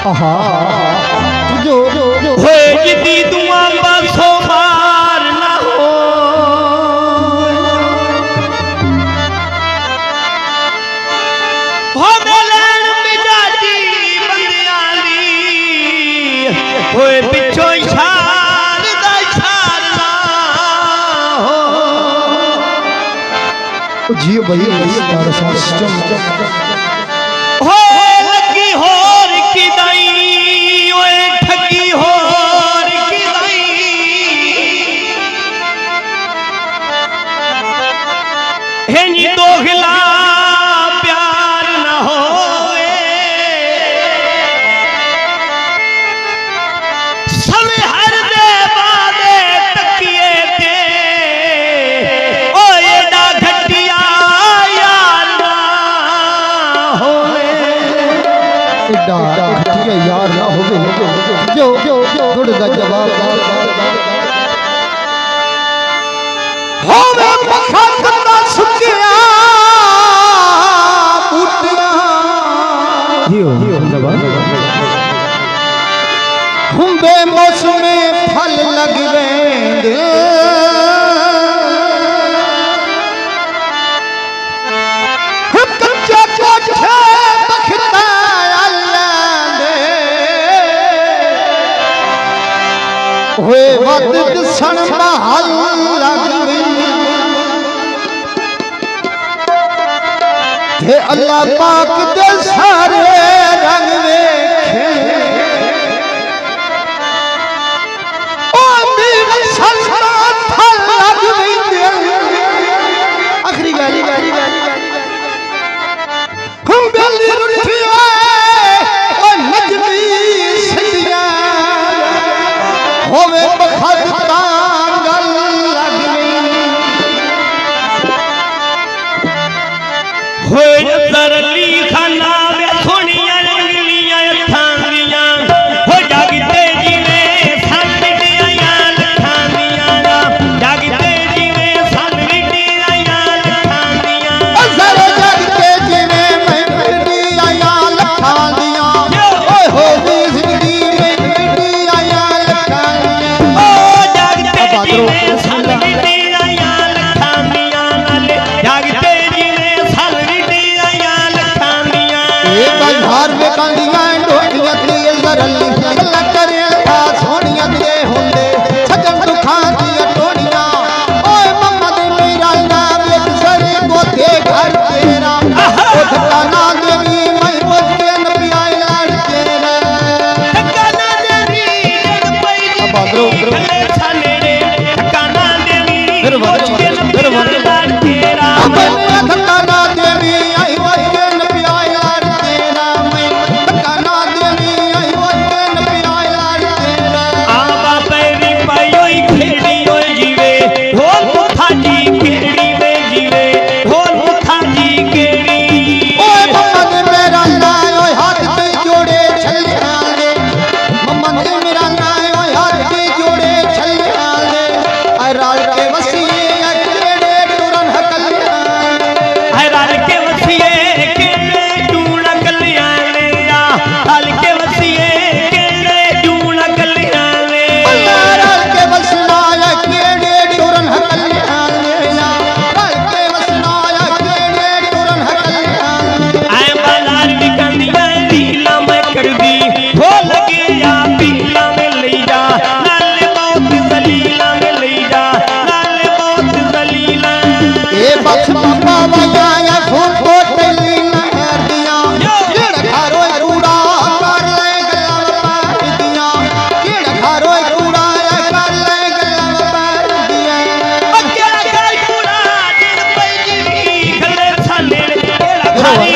आहा जो होए जिदी दुआ बसो मार ना हो मेलैन मिजाजी बंदियां दी होए पिछों इशार दा इशार ना हो जियो भाई तारा सिस्टम होए लगी होर की दाई ओए ठगी होर की दाई हेनी दोगला प्यार ना होए सब हर दे बादे तकिए ते ओए डा घटिया यार ना होए एडा घटिया यार ना होवे जो गुड़ दा जवाब होवे बखत दा सुकिया बूटियां जियो जवाब हुंबे मौसमे फल लग वेंदे कच्चे कोठे बखता अल्लांदे होए वक्त सन महल लग वे अल्लाह पाक दे सारे रंग वेखे ओ मेरे सल्लल्लाहु फल लग वेंदे आखिरी गाली हम बेली रुठिया ओ नजमी सदिया होवे बखत तांगल लग होए तरली खाना वे सोनिया रंगलियां थांदियां हो जागते जीवे सानडियां लखांदियां जागते जीवे सानडियां लखांदियां असर जागते जीवे मैंडियां लखांदियां ओए हो जिंदगी मैंडियां लखांदियां ओ जागते जीवे सानडियां लखांदियां नाले जागते हार में कांदियां डोटियां तेल दरली गल्ला करे था सोनिया दे हुंदे छजन दुखां दी टोड़ियां ओए मम्मा दे मेरा नाम एक सरे गोते घर तेरा ओ ठकाना देवी मैं बोते न पियाए लाड़ तेरा ठकाना देवी जग पई बादरो छाने रे ठकाना देवी बोते न पियाए लाड़ तेरा ठकाना देवी आई बोते न पियाए लाड़ तेरा ठकाना देवी आई बोते न पियाए लाड़ तेरा आ बापरी पायोई खेड़ी ओए जीवे ढोल मुथा जी केड़ी वे जीवे ढोल मुथा जी केड़ी ओए मम्मा दे मेरा नाय ओए हाथ पे जोड़े छलिया दे मम्मा दे मेरा नाय ओए हाथ पे जोड़े छलिया दे आई राल के वसीए केड़े टुरन हकलिया आई राल के वसीए केड़े टूण कलिया ले आ राल के वसीए केड़े टूण कलिया ले राल के वसनाया केड़े टुरन हकलिया ले आ राल के वसनाया केड़े टुरन हकलिया आई बाजार निकलिया ढीला मैं कर दी हो लगे या पीला में ले जा नाले बहुत जलीला में ले जा नाले बहुत जलीला ए बस बाबा वाया फूल कोटली नहर दिया केड़ घरो कूड़ा कर ले गला पार दिया केड़ घरो कूड़ा कर ले गला पार दिया ओ केड़ा घर कूड़ा दिन पई जी गले छाले केड़ा घरी